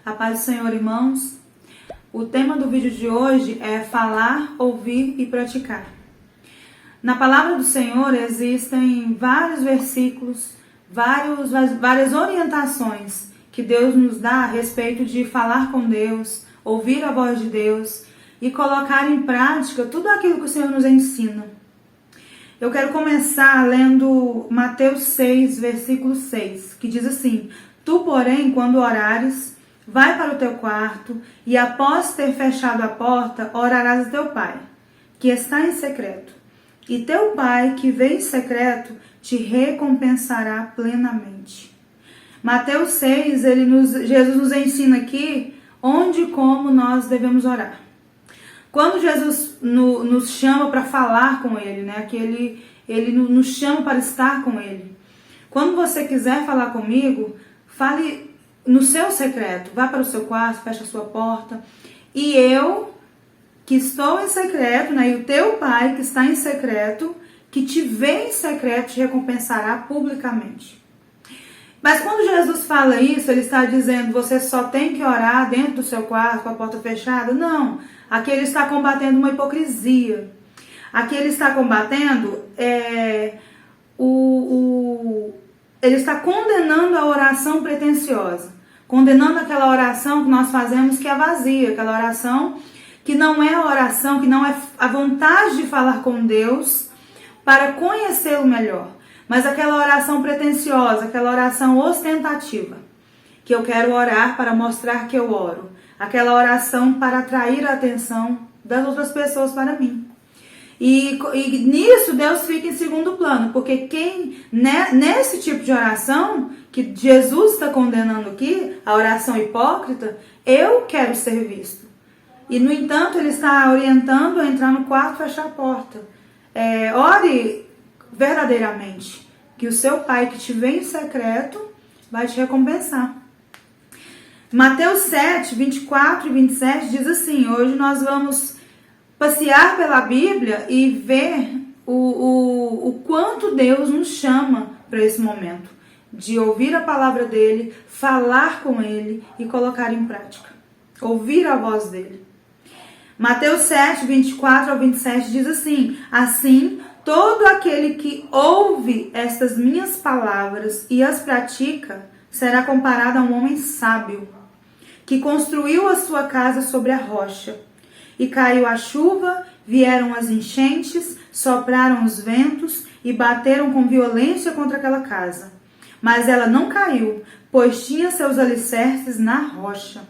A paz do Senhor, irmãos. O tema do vídeo de hoje é falar, ouvir e praticar. Na palavra do Senhor existem vários versículos, várias orientações que Deus nos dá a respeito de falar com Deus, ouvir a voz de Deus e colocar em prática tudo aquilo que o Senhor nos ensina. Eu quero começar lendo Mateus 6, versículo 6, que diz assim: Tu, porém, quando orares, vai para o teu quarto e após ter fechado a porta, orarás a teu pai, que está em secreto. E teu pai, que vê em secreto, te recompensará plenamente. Mateus 6, Jesus nos ensina aqui onde e como nós devemos orar. Quando Jesus nos chama para falar com Ele, né? Que ele nos chama para estar com Ele. Quando você quiser falar comigo, fale no seu secreto. Vá para o seu quarto, feche a sua porta. E eu, que estou em secreto, né? E o teu pai, que está em secreto, que te vê em secreto, te recompensará publicamente. Mas quando Jesus fala isso, ele está dizendo, você só tem que orar dentro do seu quarto, com a porta fechada? Não. Aqui ele está combatendo uma hipocrisia. Aqui ele está combatendo, ele está condenando a oração pretensiosa. Condenando aquela oração que nós fazemos que é vazia. Aquela oração que não é a oração, que não é a vontade de falar com Deus para conhecê-lo melhor. Mas aquela oração pretensiosa, aquela oração ostentativa, que eu quero orar para mostrar que eu oro. Aquela oração para atrair a atenção das outras pessoas para mim. E nisso Deus fica em segundo plano, porque nesse tipo de oração, que Jesus está condenando aqui, a oração hipócrita, eu quero ser visto. E no entanto ele está orientando a entrar no quarto e fechar a porta. Ore verdadeiramente, que o seu pai que te vê em secreto vai te recompensar. Mateus 7, 24 e 27 diz assim: hoje nós vamos passear pela Bíblia e ver o quanto Deus nos chama para esse momento de ouvir a palavra dele, falar com ele e colocar em prática. Ouvir a voz dele. Mateus 7, 24 ao 27 diz assim: assim, todo aquele que ouve estas minhas palavras e as pratica será comparado a um homem sábio, que construiu a sua casa sobre a rocha. E caiu a chuva, vieram as enchentes, sopraram os ventos e bateram com violência contra aquela casa. Mas ela não caiu, pois tinha seus alicerces na rocha.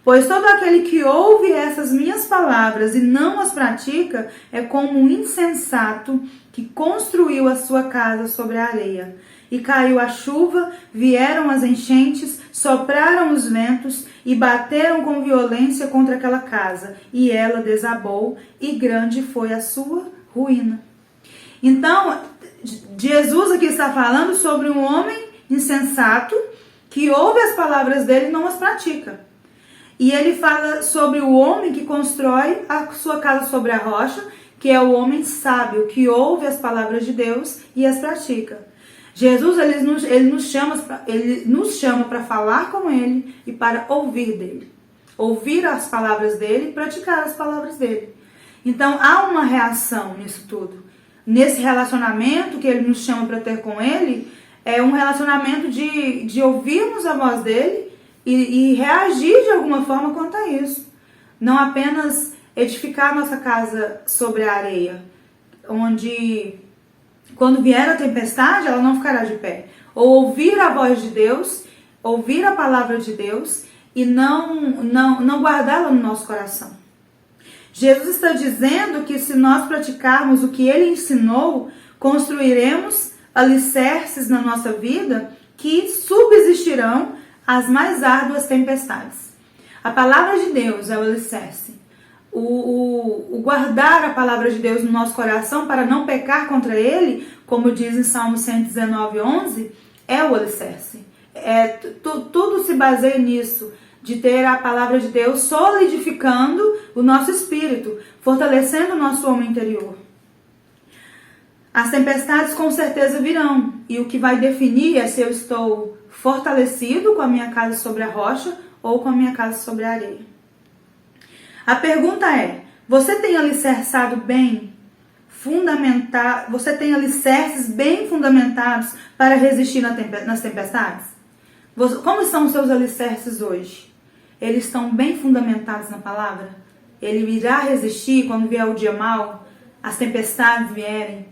Pois todo aquele que ouve essas minhas palavras e não as pratica é como um insensato que construiu a sua casa sobre a areia. E caiu a chuva, vieram as enchentes, sopraram os ventos e bateram com violência contra aquela casa. E ela desabou, e grande foi a sua ruína. Então, Jesus aqui está falando sobre um homem insensato que ouve as palavras dele e não as pratica. E ele fala sobre o homem que constrói a sua casa sobre a rocha, que é o homem sábio, que ouve as palavras de Deus e as pratica. Jesus ele nos chama para falar com ele e para ouvir dele. Ouvir as palavras dele e praticar as palavras dele. Então há uma reação nisso tudo. Nesse relacionamento que ele nos chama para ter com ele, é um relacionamento de ouvirmos a voz dele e reagir de alguma forma quanto a isso. Não apenas edificar nossa casa sobre a areia, onde quando vier a tempestade ela não ficará de pé. Ou ouvir a voz de Deus, ouvir a palavra de Deus e não guardá-la no nosso coração. Jesus está dizendo que se nós praticarmos o que ele ensinou, construiremos alicerces na nossa vida que subsistirão as mais árduas tempestades. A palavra de Deus é o alicerce. O guardar a palavra de Deus no nosso coração para não pecar contra ele, como diz em Salmo 119, 11, é o alicerce. Tudo se baseia nisso, de ter a palavra de Deus solidificando o nosso espírito, fortalecendo o nosso homem interior. As tempestades com certeza virão, e o que vai definir é se eu estou fortalecido com a minha casa sobre a rocha ou com a minha casa sobre a areia. A pergunta é: você tem alicerçado bem, você tem alicerces bem fundamentados para resistir nas tempestades? Como estão os seus alicerces hoje? Eles estão bem fundamentados na palavra? Ele irá resistir quando vier o dia mau, as tempestades vierem?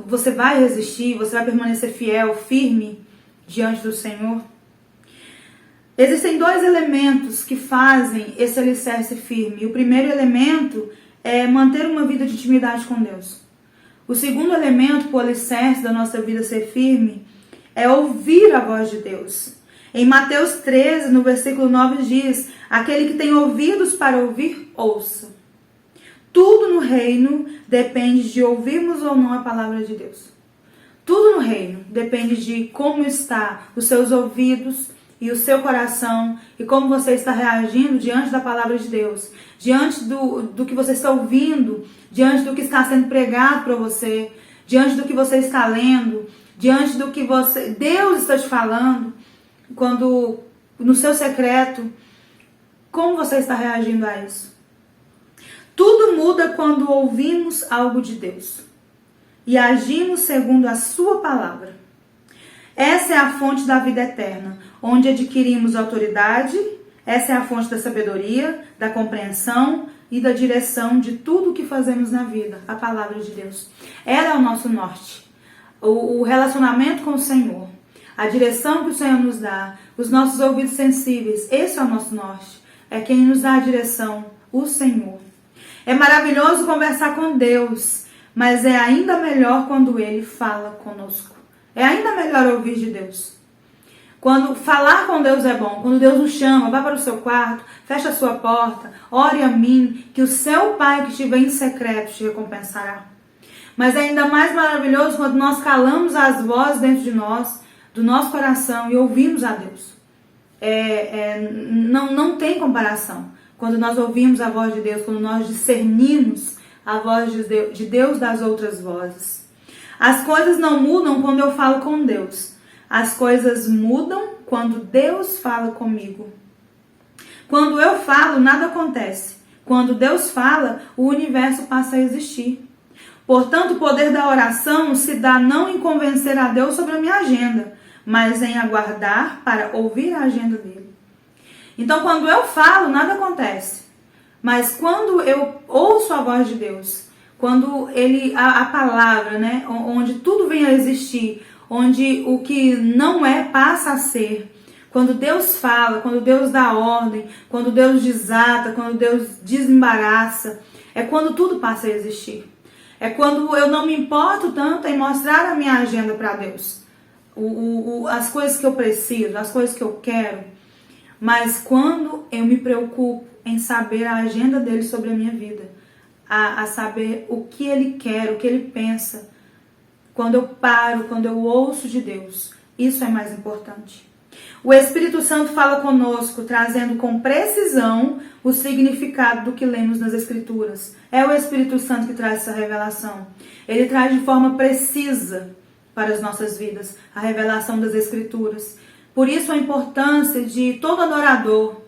Você vai resistir, você vai permanecer fiel, firme diante do Senhor? Existem dois elementos que fazem esse alicerce firme. O primeiro elemento é manter uma vida de intimidade com Deus. O segundo elemento para o alicerce da nossa vida ser firme é ouvir a voz de Deus. Em Mateus 13, no versículo 9 diz: aquele que tem ouvidos para ouvir, ouça. Tudo no reino depende de ouvirmos ou não a palavra de Deus. Tudo no reino depende de como está os seus ouvidos e o seu coração, e como você está reagindo diante da palavra de Deus, diante do que você está ouvindo, diante do que está sendo pregado para você, diante do que você está lendo, diante do que Deus está te falando, quando no seu secreto, como você está reagindo a isso? Tudo muda quando ouvimos algo de Deus e agimos segundo a sua palavra. Essa é a fonte da vida eterna, onde adquirimos autoridade. Essa é a fonte da sabedoria, da compreensão e da direção de tudo o que fazemos na vida, a palavra de Deus. Ela é o nosso norte, o relacionamento com o Senhor, a direção que o Senhor nos dá, os nossos ouvidos sensíveis, esse é o nosso norte, é quem nos dá a direção, o Senhor. É maravilhoso conversar com Deus, mas é ainda melhor quando Ele fala conosco. É ainda melhor ouvir de Deus. Quando falar com Deus é bom, quando Deus nos chama, vá para o seu quarto, feche a sua porta, ore a mim, que o seu Pai que estiver em secreto te recompensará. Mas é ainda mais maravilhoso quando nós calamos as vozes dentro de nós, do nosso coração, e ouvimos a Deus. Não tem comparação. Quando nós ouvimos a voz de Deus, quando nós discernimos a voz de Deus das outras vozes. As coisas não mudam quando eu falo com Deus. As coisas mudam quando Deus fala comigo. Quando eu falo, nada acontece. Quando Deus fala, o universo passa a existir. Portanto, o poder da oração se dá não em convencer a Deus sobre a minha agenda, mas em aguardar para ouvir a agenda dele. Então, quando eu falo, nada acontece. Mas quando eu ouço a voz de Deus, quando a palavra, né, onde tudo vem a existir, onde o que não é passa a ser, quando Deus fala, quando Deus dá ordem, quando Deus desata, quando Deus desembaraça, é quando tudo passa a existir. É quando eu não me importo tanto em mostrar a minha agenda para Deus, as coisas que eu preciso, as coisas que eu quero, mas quando eu me preocupo em saber a agenda dele sobre a minha vida, a saber o que ele quer, o que ele pensa. Quando eu paro, quando eu ouço de Deus, isso é mais importante. O Espírito Santo fala conosco, trazendo com precisão o significado do que lemos nas Escrituras. É o Espírito Santo que traz essa revelação. Ele traz de forma precisa para as nossas vidas a revelação das Escrituras. Por isso a importância de todo adorador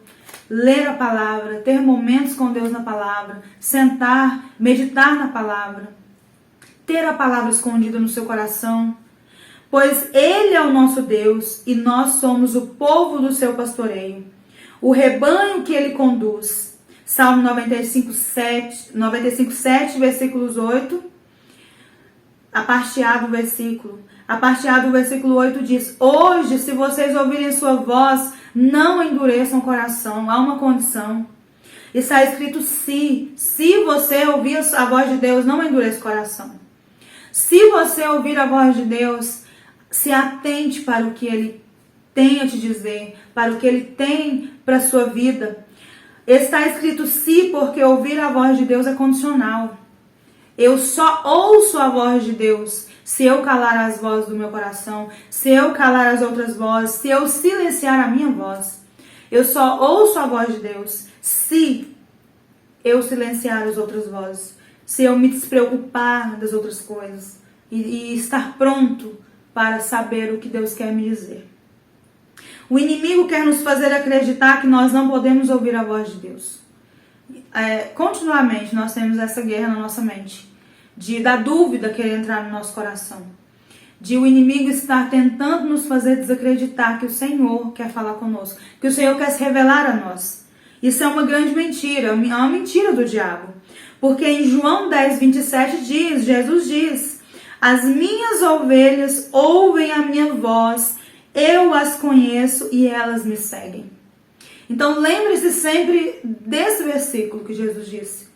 ler a palavra, ter momentos com Deus na palavra, sentar, meditar na palavra, ter a palavra escondida no seu coração, pois Ele é o nosso Deus e nós somos o povo do seu pastoreio, o rebanho que Ele conduz. Salmo 95:7, versículos 8, a parte A do versículo. A parte A do versículo 8 diz: hoje, se vocês ouvirem sua voz, não endureçam o coração. Há uma condição. Está escrito se. Se você ouvir a voz de Deus, não endureça o coração. Se você ouvir a voz de Deus, se atente para o que Ele tem a te dizer, para o que Ele tem para a sua vida. Está escrito se, porque ouvir a voz de Deus é condicional. Eu só ouço a voz de Deus se eu calar as vozes do meu coração, se eu calar as outras vozes, se eu silenciar a minha voz. Eu só ouço a voz de Deus se eu silenciar as outras vozes, se eu me despreocupar das outras coisas e estar pronto para saber o que Deus quer me dizer. O inimigo quer nos fazer acreditar que nós não podemos ouvir a voz de Deus. Continuamente nós temos essa guerra na nossa mente, da dúvida querer entrar no nosso coração, de o inimigo estar tentando nos fazer desacreditar que o Senhor quer falar conosco, que o Senhor quer se revelar a nós. Isso é uma grande mentira, é uma mentira do diabo. Porque em João 10:27 Jesus diz: as minhas ovelhas ouvem a minha voz, eu as conheço e elas me seguem. Então lembre-se sempre desse versículo que Jesus disse.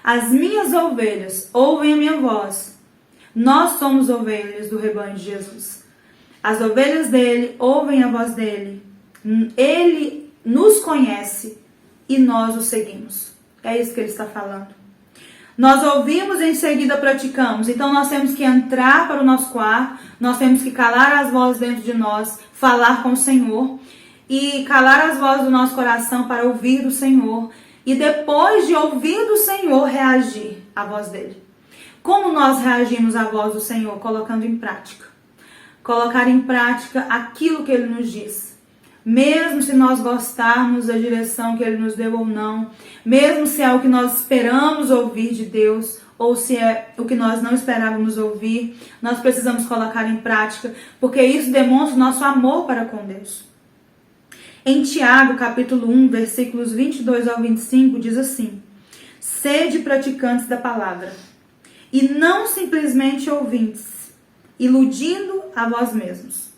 As minhas ovelhas ouvem a minha voz. Nós somos ovelhas do rebanho de Jesus. As ovelhas dele ouvem a voz dele. Ele nos conhece e nós o seguimos. É isso que ele está falando. Nós ouvimos e em seguida praticamos. Então nós temos que entrar para o nosso quarto, nós temos que calar as vozes dentro de nós, falar com o Senhor e calar as vozes do nosso coração para ouvir do Senhor. E depois de ouvir do Senhor, reagir à voz dele. Como nós reagimos à voz do Senhor? Colocando em prática. Colocar em prática aquilo que ele nos diz. Mesmo se nós gostarmos da direção que ele nos deu ou não, mesmo se é o que nós esperamos ouvir de Deus, ou se é o que nós não esperávamos ouvir, nós precisamos colocar em prática, porque isso demonstra o nosso amor para com Deus. Em Tiago, capítulo 1, versículos 22 ao 25, diz assim: sede praticantes da palavra, e não simplesmente ouvintes, iludindo a vós mesmos.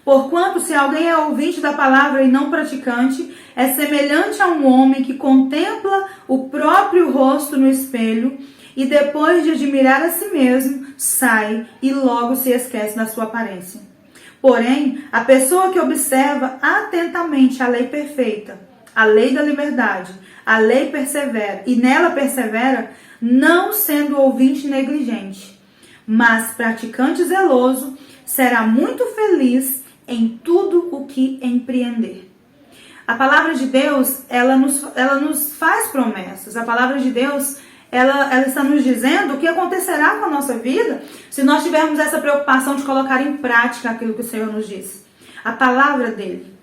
Porquanto, se alguém é ouvinte da palavra e não praticante, é semelhante a um homem que contempla o próprio rosto no espelho e depois de admirar a si mesmo, sai e logo se esquece da sua aparência. Porém, a pessoa que observa atentamente a lei perfeita, a lei da liberdade, a lei persevera, e nela persevera, não sendo ouvinte negligente, mas praticante zeloso, será muito feliz em tudo o que empreender. A palavra de Deus, ela nos faz promessas. A palavra de Deus, ela está nos dizendo o que acontecerá com a nossa vida se nós tivermos essa preocupação de colocar em prática aquilo que o Senhor nos diz. A palavra dele,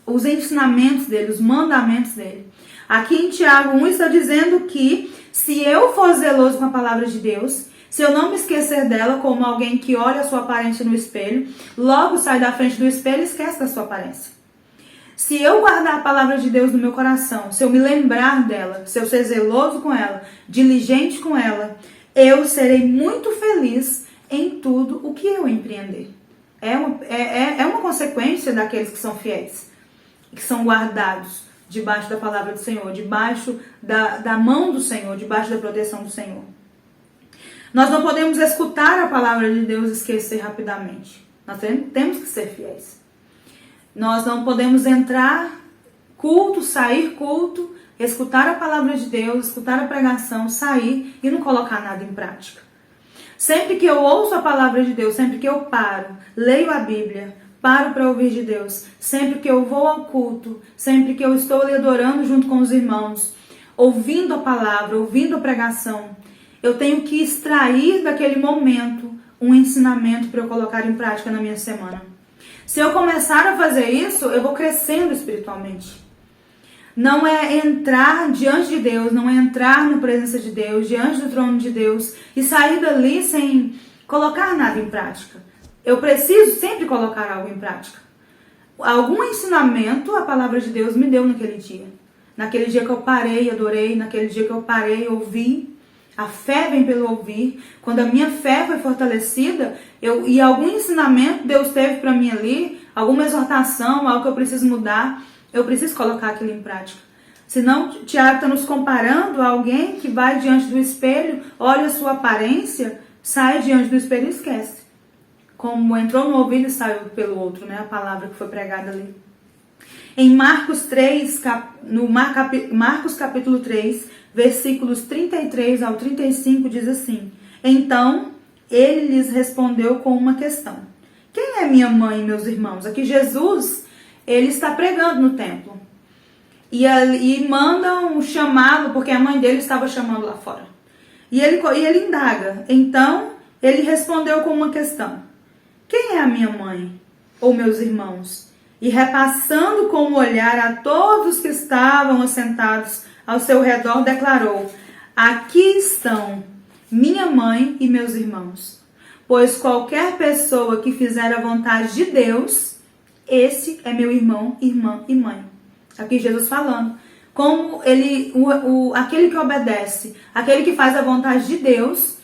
os ensinamentos dele, os mandamentos dele. Aqui em Tiago 1 está dizendo que se eu for zeloso com a palavra de Deus, se eu não me esquecer dela como alguém que olha a sua aparência no espelho, logo sai da frente do espelho e esquece da sua aparência. Se eu guardar a palavra de Deus no meu coração, se eu me lembrar dela, se eu ser zeloso com ela, diligente com ela, eu serei muito feliz em tudo o que eu empreender. É uma consequência daqueles que são fiéis, que são guardados debaixo da palavra do Senhor, debaixo da mão do Senhor, debaixo da proteção do Senhor. Nós não podemos escutar a palavra de Deus e esquecer rapidamente. Nós temos que ser fiéis. Nós não podemos entrar culto, sair culto, escutar a palavra de Deus, escutar a pregação, sair e não colocar nada em prática. Sempre que eu ouço a palavra de Deus, sempre que eu paro, leio a Bíblia, paro para ouvir de Deus, sempre que eu vou ao culto, sempre que eu estou ali adorando junto com os irmãos, ouvindo a palavra, ouvindo a pregação, eu tenho que extrair daquele momento um ensinamento para eu colocar em prática na minha semana. Se eu começar a fazer isso, eu vou crescendo espiritualmente. Não é entrar diante de Deus, não é entrar na presença de Deus, diante do trono de Deus e sair dali sem colocar nada em prática. Eu preciso sempre colocar algo em prática. Algum ensinamento a palavra de Deus me deu naquele dia. Naquele dia que eu parei, adorei, naquele dia que eu parei, ouvi. A fé vem pelo ouvir. Quando a minha fé foi fortalecida, e algum ensinamento Deus teve para mim ali, alguma exortação, algo que eu preciso mudar, eu preciso colocar aquilo em prática. Senão, Tiago está nos comparando a alguém que vai diante do espelho, olha a sua aparência, sai diante do espelho e esquece. Como entrou no ouvido e saiu pelo outro, né? A palavra que foi pregada ali. Em Marcos 3, Marcos capítulo 3, versículos 33 ao 35, diz assim: Então, ele lhes respondeu com uma questão. Quem é minha mãe e meus irmãos? Aqui Jesus, ele está pregando no templo. E manda um chamado, porque a mãe dele estava chamando lá fora. E ele indaga. Então, ele respondeu com uma questão. Quem é a minha mãe ou meus irmãos? e repassando com o olhar a todos que estavam assentados ao seu redor, declarou: aqui estão minha mãe e meus irmãos. Pois qualquer pessoa que fizer a vontade de Deus, esse é meu irmão, irmã e mãe. Aqui Jesus falando. Como aquele que obedece, aquele que faz a vontade de Deus,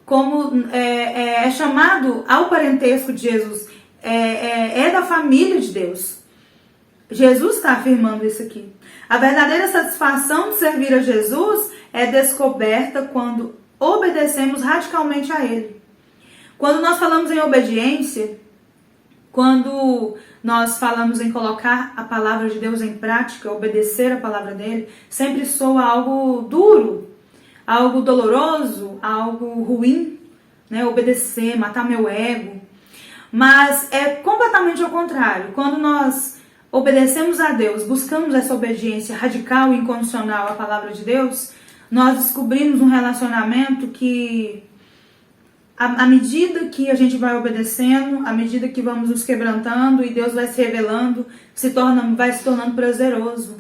como é chamado ao parentesco de Jesus, é da família de Deus. Jesus está afirmando isso aqui. A verdadeira satisfação de servir a Jesus é descoberta quando obedecemos radicalmente a Ele. Quando nós falamos em obediência, quando nós falamos em colocar a palavra de Deus em prática, obedecer a palavra dele, sempre soa algo duro, algo doloroso, algo ruim, né? Obedecer, matar meu ego. Mas é completamente ao contrário. Quando nós obedecemos a Deus, buscamos essa obediência radical e incondicional à palavra de Deus, nós descobrimos um relacionamento que, à medida que a gente vai obedecendo, à medida que vamos nos quebrantando e Deus vai se revelando, vai se tornando prazeroso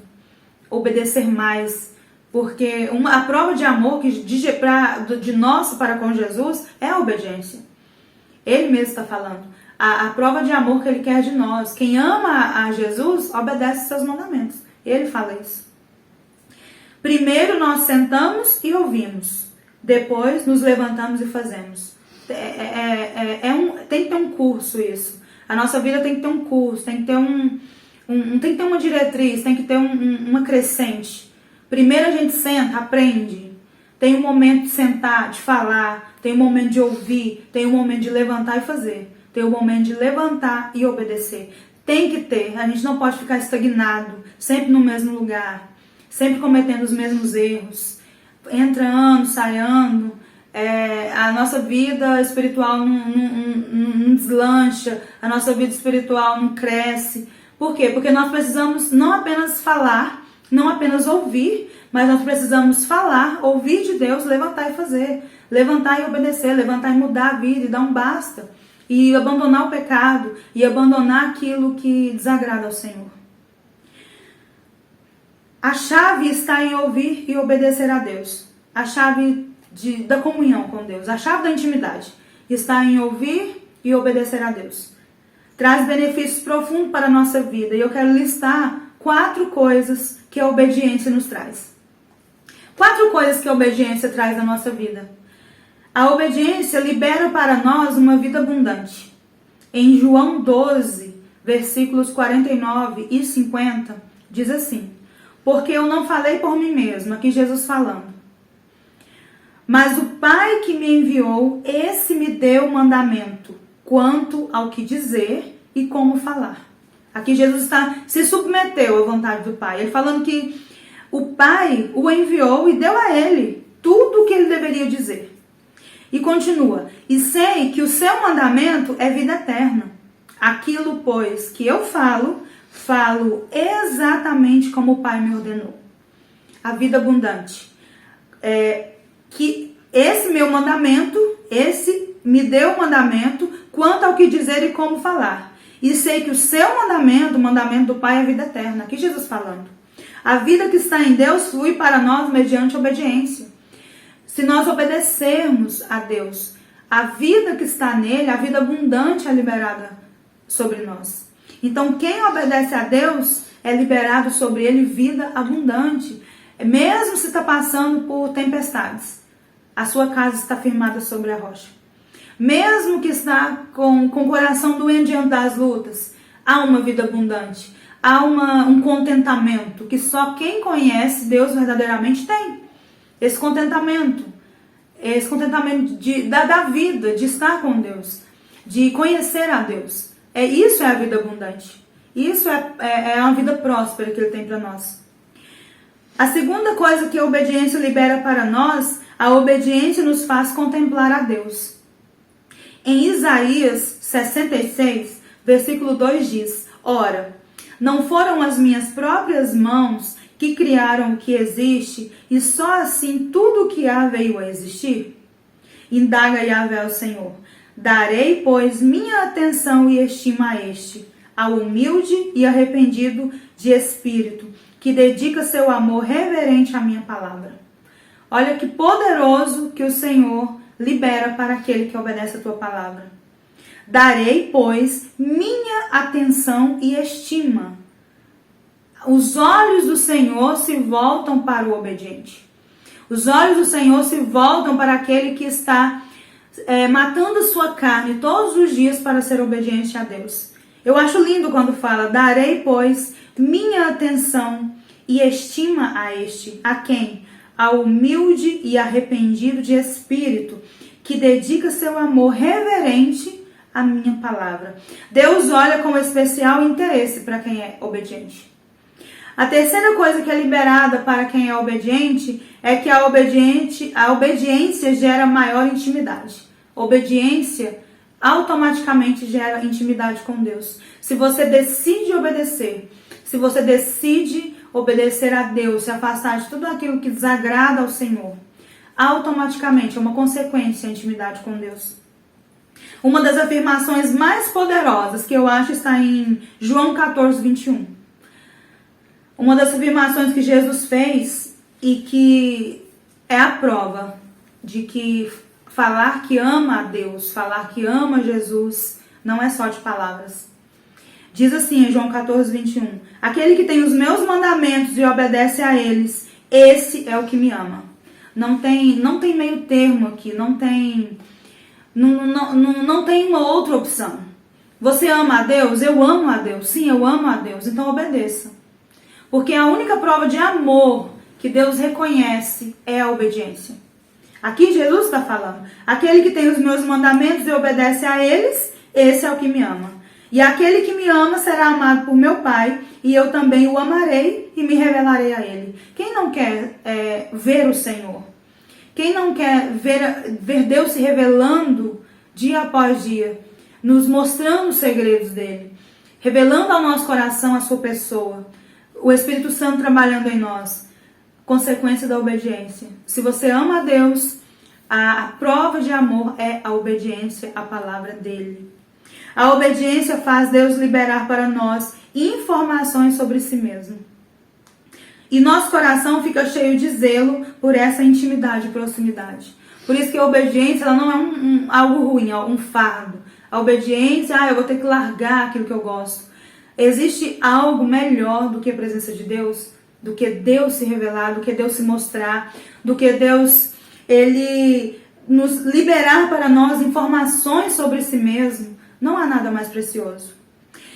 obedecer mais. Porque a prova de amor de nosso para com Jesus é a obediência. Ele mesmo está falando. A prova de amor que Ele quer de nós. Quem ama a Jesus, obedece seus mandamentos. Ele fala isso. Primeiro nós sentamos e ouvimos. Depois nos levantamos e fazemos. Tem que ter um curso isso. A nossa vida tem que ter um curso, tem que ter tem que ter uma diretriz, tem que ter uma crescente. Primeiro a gente senta, aprende. Tem um momento de sentar, de falar, tem um momento de ouvir, tem um momento de levantar e fazer. Tem um momento de levantar e obedecer. Tem que ter, a gente não pode ficar estagnado, sempre no mesmo lugar, sempre cometendo os mesmos erros. Entra ano, sai ano. A nossa vida espiritual não deslancha, a nossa vida espiritual não cresce. Por quê? Porque nós precisamos não apenas falar, não apenas ouvir, mas nós precisamos falar, ouvir de Deus, levantar e fazer, levantar e obedecer, levantar e mudar a vida e dar um basta, e abandonar o pecado, e abandonar aquilo que desagrada ao Senhor. A chave está em ouvir e obedecer a Deus. A chave da comunhão com Deus, a chave da intimidade está em ouvir e obedecer a Deus. Traz benefícios profundos para a nossa vida, e eu quero listar 4 coisas que a obediência nos traz. 4 coisas que a obediência traz na nossa vida. A obediência libera para nós uma vida abundante. Em João 12, versículos 49 e 50, diz assim: porque eu não falei por mim mesmo, aqui Jesus falando, mas o Pai que me enviou, esse me deu o mandamento, quanto ao que dizer e como falar. Aqui Jesus se submeteu à vontade do Pai. Ele falando que o Pai o enviou e deu a ele tudo o que ele deveria dizer. E continua: e sei que o seu mandamento é vida eterna. Aquilo, pois, que eu falo exatamente como o Pai me ordenou. A vida abundante. Que esse meu mandamento, esse me deu o mandamento, quanto ao que dizer e como falar. E sei que o seu mandamento, o mandamento do Pai, é a vida eterna. Aqui Jesus falando. A vida que está em Deus flui para nós mediante obediência. Se nós obedecermos a Deus, a vida que está nele, a vida abundante é liberada sobre nós. Então, quem obedece a Deus é liberado sobre ele vida abundante. Mesmo se está passando por tempestades, a sua casa está firmada sobre a rocha. Mesmo que está com o coração doente diante das lutas, há uma vida abundante. Há um contentamento que só quem conhece Deus verdadeiramente tem. Esse contentamento da vida, de estar com Deus, de conhecer a Deus. Isso é a vida abundante. Isso é uma vida próspera que Ele tem para nós. A segunda coisa que a obediência libera para nós, a obediência nos faz contemplar a Deus. Em Isaías 66, versículo 2 diz: ora, não foram as minhas próprias mãos que criaram o que existe, e só assim tudo o que há veio a existir? Indaga Yahvé ao Senhor: darei, pois, minha atenção e estima a este, ao humilde e arrependido de espírito, que dedica seu amor reverente à minha palavra. Olha que poderoso que o Senhor libera para aquele que obedece a tua palavra. Darei, pois, minha atenção e estima. Os olhos do Senhor se voltam para o obediente. Os olhos do Senhor se voltam para aquele que está matando a sua carne todos os dias para ser obediente a Deus. Eu acho lindo quando fala, darei, pois, minha atenção e estima a este. A quem? Ao humilde e arrependido de espírito, que dedica seu amor reverente à minha palavra. Deus olha com especial interesse para quem é obediente. A terceira coisa que é liberada para quem é obediente é que a obediência gera maior intimidade. Obediência automaticamente gera intimidade com Deus. Se você decide obedecer, se você decide obedecer a Deus, se afastar de tudo aquilo que desagrada ao Senhor, automaticamente é uma consequência a intimidade com Deus. Uma das afirmações mais poderosas que eu acho está em João 14, 21. Uma das afirmações que Jesus fez e que é a prova de que falar que ama a Deus, falar que ama Jesus, não é só de palavras. Diz assim em João 14, 21. Aquele que tem os meus mandamentos e obedece a eles, esse é o que me ama. Não tem meio termo aqui, não tem uma outra opção. Você ama a Deus? Eu amo a Deus. Sim, eu amo a Deus. Então obedeça. Porque a única prova de amor que Deus reconhece é a obediência. Aqui Jesus está falando. Aquele que tem os meus mandamentos e obedece a eles, esse é o que me ama. E aquele que me ama será amado por meu Pai, e eu também o amarei e me revelarei a ele. Quem não quer ver o Senhor? Quem não quer ver Deus se revelando dia após dia, nos mostrando os segredos dele, revelando ao nosso coração a sua pessoa, o Espírito Santo trabalhando em nós? Consequência da obediência. Se você ama a Deus, a prova de amor é a obediência à palavra dele. A obediência faz Deus liberar para nós informações sobre si mesmo. E nosso coração fica cheio de zelo por essa intimidade e proximidade. Por isso que a obediência ela não é algo ruim, é um fardo. A obediência, eu vou ter que largar aquilo que eu gosto. Existe algo melhor do que a presença de Deus? Do que Deus se revelar, do que Deus se mostrar, do que Deus ele nos liberar para nós informações sobre si mesmo. Não há nada mais precioso.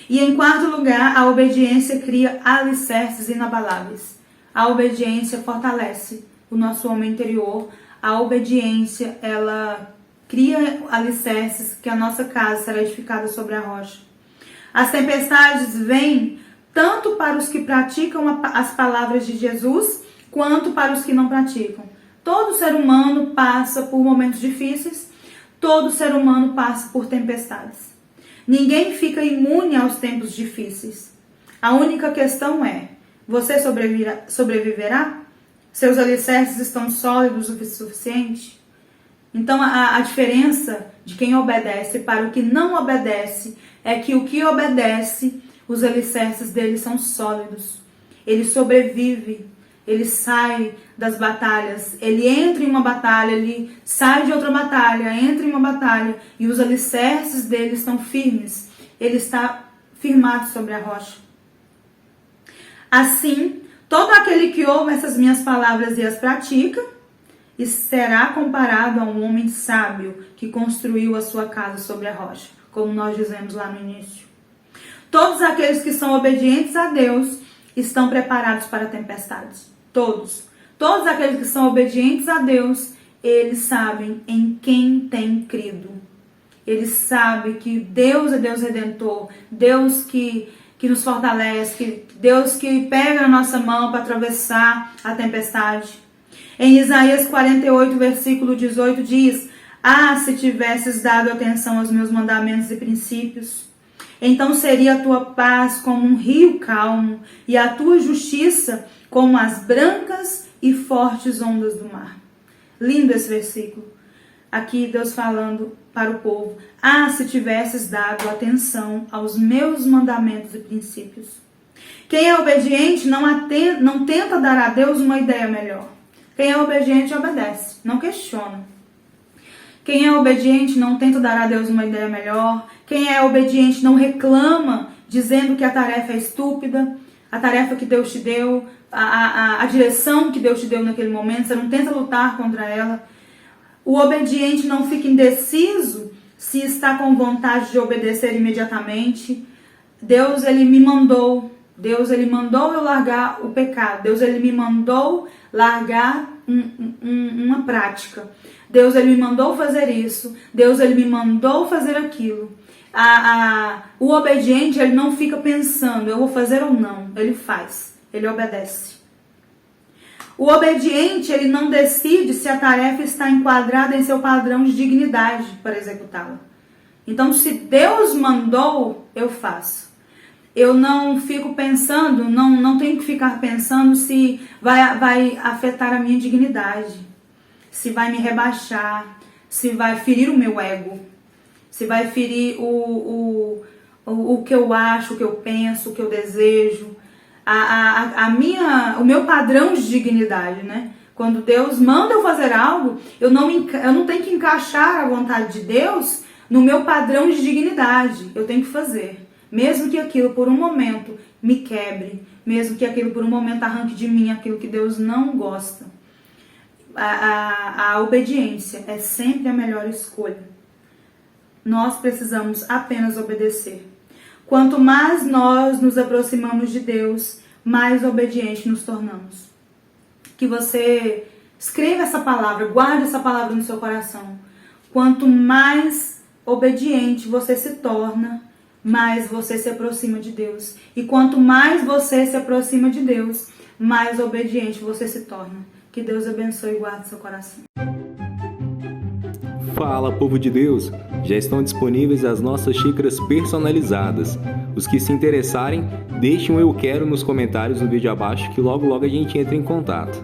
E em quarto lugar, a obediência cria alicerces inabaláveis. A obediência fortalece o nosso homem interior. A obediência, ela cria alicerces que a nossa casa será edificada sobre a rocha. As tempestades vêm tanto para os que praticam as palavras de Jesus, quanto para os que não praticam. Todo ser humano passa por momentos difíceis, todo ser humano passa por tempestades. Ninguém fica imune aos tempos difíceis. A única questão é, você sobreviverá? Seus alicerces estão sólidos o suficiente? Então a diferença de quem obedece para o que não obedece é que o que obedece, os alicerces dele são sólidos. Ele sobrevive, ele sai das batalhas, ele entra em uma batalha, ele sai de outra batalha, entra em uma batalha e os alicerces dele estão firmes. Ele está firmado sobre a rocha. Assim, todo aquele que ouve essas minhas palavras e as pratica, e será comparado a um homem sábio que construiu a sua casa sobre a rocha, como nós dizemos lá no início. Todos aqueles que são obedientes a Deus estão preparados para tempestades. Todos. Todos aqueles que são obedientes a Deus, eles sabem em quem tem crido. Eles sabem que Deus é Deus Redentor, Deus que nos fortalece, Deus que pega na nossa mão para atravessar a tempestade. Em Isaías 48, versículo 18 diz: se tivesses dado atenção aos meus mandamentos e princípios, então seria a tua paz como um rio calmo e a tua justiça como as brancas e fortes ondas do mar. Lindo esse versículo. Aqui Deus falando para o povo: ah, se tivesses dado atenção aos meus mandamentos e princípios. Quem é obediente não tenta dar a Deus uma ideia melhor. Quem é obediente obedece, não questiona. Quem é obediente não tenta dar a Deus uma ideia melhor. Quem é obediente não reclama dizendo que a tarefa é estúpida, a tarefa que Deus te deu, a direção que Deus te deu naquele momento, você não tenta lutar contra ela. O obediente não fica indeciso se está com vontade de obedecer imediatamente. Deus, ele me mandou eu largar o pecado. Deus, ele me mandou largar uma prática. Deus, ele me mandou fazer isso. Deus, ele me mandou fazer aquilo. O obediente, ele não fica pensando, eu vou fazer ou não. Ele faz, ele obedece. O obediente, ele não decide se a tarefa está enquadrada em seu padrão de dignidade para executá-la. Então, se Deus mandou, eu faço. Eu não fico pensando, não tenho que ficar pensando se vai afetar a minha dignidade, se vai me rebaixar, se vai ferir o meu ego, se vai ferir o que eu acho, o que eu penso, o que eu desejo, o meu padrão de dignidade, né? Quando Deus manda eu fazer algo, eu não tenho que encaixar a vontade de Deus no meu padrão de dignidade. Eu tenho que fazer. Mesmo que aquilo por um momento me quebre, mesmo que aquilo por um momento arranque de mim aquilo que Deus não gosta. A obediência é sempre a melhor escolha. Nós precisamos apenas obedecer. Quanto mais nós nos aproximamos de Deus, mais obedientes nos tornamos. Que você escreva essa palavra, guarde essa palavra no seu coração. Quanto mais obediente você se torna, mais você se aproxima de Deus. E quanto mais você se aproxima de Deus, mais obediente você se torna. Que Deus abençoe e guarde seu coração. Fala, povo de Deus! Já estão disponíveis as nossas xícaras personalizadas. Os que se interessarem, deixem um eu quero nos comentários do vídeo abaixo que logo a gente entra em contato.